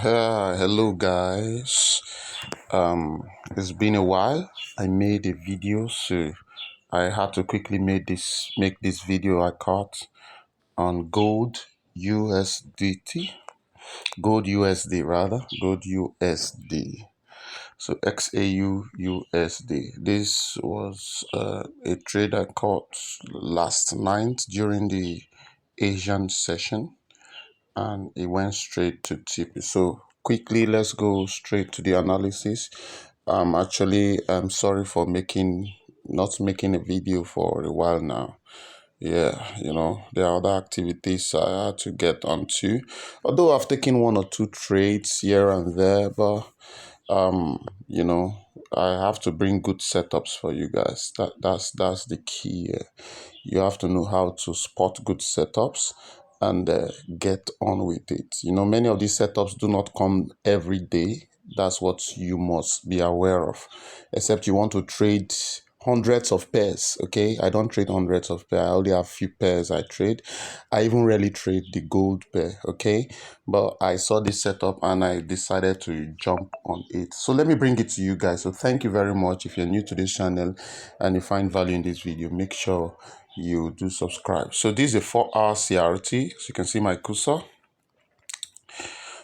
Hello guys. It's been a while. I made a video, so I had to quickly make this video I caught on gold USDT, gold USD rather, gold USD. So XAUUSD. This was a trade I caught last night during the Asian session, and it went straight to TP. So quickly, let's go straight to the analysis. I'm sorry for not making a video for a while now. Yeah, there are other activities I had to get onto. Although I've taken one or two trades here and there, but I have to bring good setups for you guys. That's the key. You have to know how to spot good setups and get on with it. Many of these setups do not come every day. That's what you must be aware of. Except you want to trade hundreds of pairs. Okay, I don't trade hundreds of pairs. I only have few pairs I trade. I even rarely trade the gold pair. Okay, but I saw this setup and I decided to jump on it. So let me bring it to you guys. So thank you very much. If you're new to this channel and you find value in this video, make sure you do subscribe. So this is a 4-hour CRT. So you can see my cursor.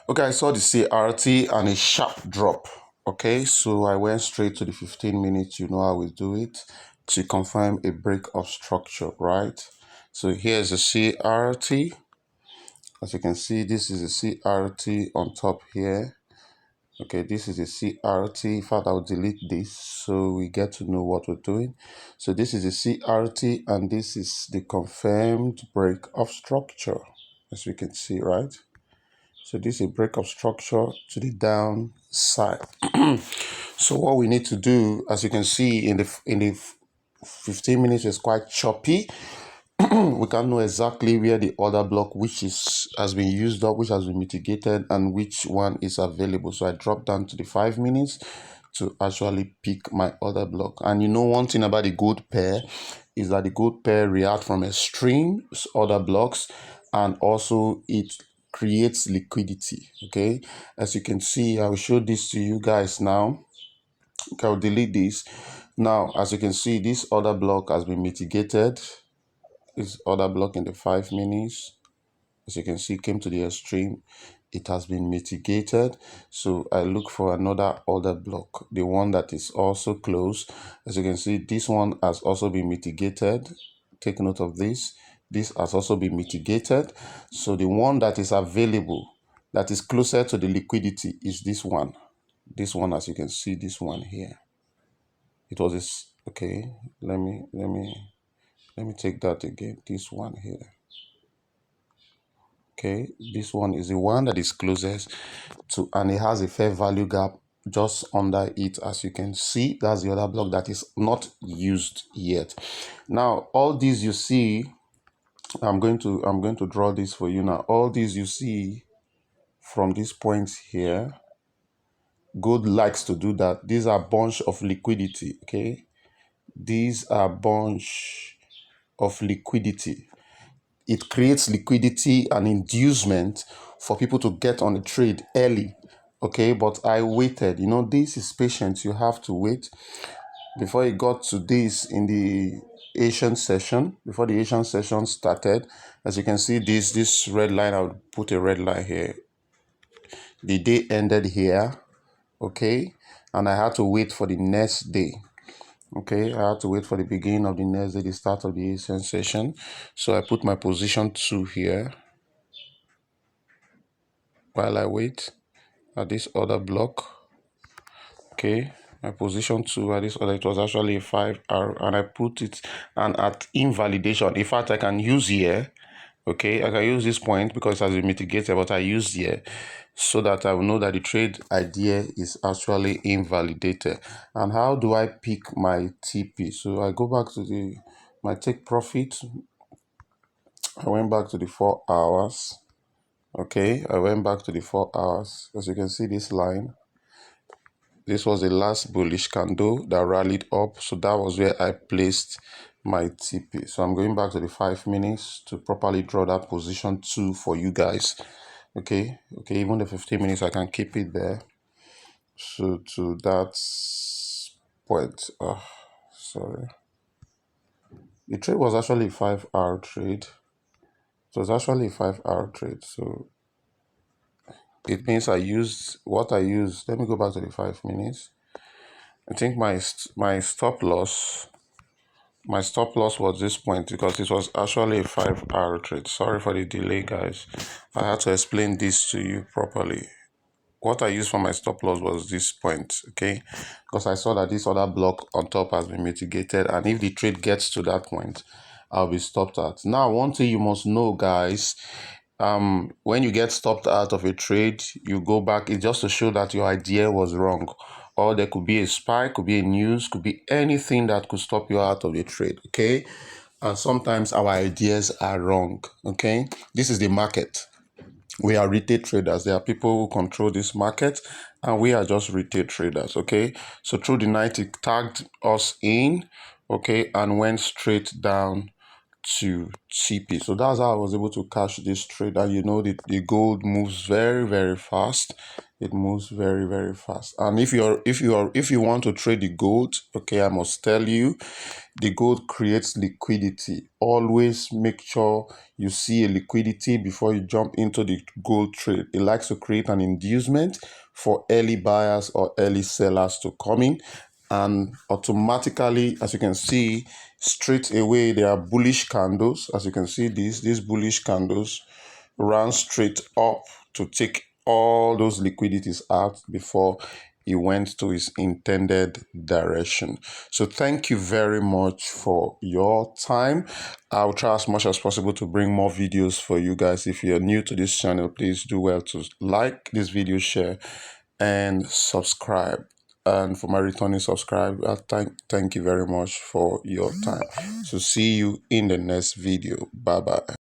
Okay, I saw the CRT and a sharp drop. Okay, so I went straight to the 15 minutes. You know how we do it, to confirm a break of structure, right? So here's the CRT. As you can see, this is a CRT on top here. Okay, this is a CRT. In fact, I'll delete this so we get to know what we're doing. So this is a CRT and this is the confirmed break of structure, as we can see, right? So this is a break of structure to the downside. So what we need to do, as you can see in the 15 minutes, is quite choppy. We can't know exactly where the order block has been used up, which has been mitigated, and which one is available. So I dropped down to the 5 minutes to actually pick my order block. And one thing about the gold pair is that the gold pair react from extreme order blocks, and also it creates liquidity. Okay, as you can see, I'll show this to you guys now. Okay, I'll delete this. Now, as you can see, this order block has been mitigated. This order block in the 5 minutes, as you can see, came to the extreme. It has been mitigated. So I look for another order block, the one that is also closed. As you can see, this one has also been mitigated. Take note of this. This has also been mitigated. So the one that is available, that is closer to the liquidity, is this one. This one, as you can see, this one here. It was this. Okay, let me take that again. This one here. Okay, this one is the one that is closest to, and it has a fair value gap just under it. As you can see, that's the other block that is not used yet. Now, all these you see, I'm going to draw this for you now. All these you see from this point here, gold likes to do that. These are bunch of liquidity. Okay, these are bunch of liquidity. It creates liquidity and inducement for people to get on the trade early. Okay, but I waited. This is patience. You have to wait. Before it got to this in the Asian session, before the Asian session started, as you can see, this red line, I'll put a red line here. The day ended here. Okay, and I had to wait for the next day. Okay, I had to wait for the beginning of the next day, the start of the Asian session. So I put my position 2 here while I wait at this other block. Okay, my position 2 at this other, it was actually a 5R, and I put it and at invalidation. In fact, I can use here. Okay, I can use this point because it has been mitigated, but I use here so that I will know that the trade idea is actually invalidated. And how do I pick my TP? So I go back to my take profit. I went back to the 4 hours. Okay, I went back to the 4 hours. As you can see, this line, this was the last bullish candle that rallied up. So that was where I placed my TP. So I'm going back to the 5 minutes to properly draw that position 2 for you guys. Okay, even the 15 minutes, I can keep it there. So to that point, sorry. The trade was actually a 5 hour trade. It was actually a 5 hour trade. So it means what I used. Let me go back to the 5 minutes. I think my stop loss was this point because it was actually a 5 hour trade. Sorry for the delay, guys. I had to explain this to you properly. What I used for my stop loss was this point, okay? Because I saw that this other block on top has been mitigated, and if the trade gets to that point, I'll be stopped at. Now, one thing you must know, guys, when you get stopped out of a trade, you go back. It's just to show that your idea was wrong, or there could be a spike, could be a news, could be anything that could stop you out of the trade, okay? And sometimes our ideas are wrong, okay? This is the market. We are retail traders. There are people who control this market, and we are just retail traders, okay? So through the night, it tagged us in, okay, and went straight down to TP. So that's how I was able to catch this trade. And you know, the gold moves very, very fast. It moves very, very fast. And if you want to trade the gold, okay, I must tell you, the gold creates liquidity. Always make sure you see a liquidity before you jump into the gold trade. It likes to create an inducement for early buyers or early sellers to come in, and automatically, as you can see, straight away there are bullish candles. As you can see, these bullish candles ran straight up to take all those liquidities out before he went to his intended direction. So thank you very much for your time. I'll try as much as possible to bring more videos for you guys. If you're new to this channel, please do well to like this video, share, and subscribe. And for my returning subscriber, thank you very much for your time. So see you in the next video. Bye bye.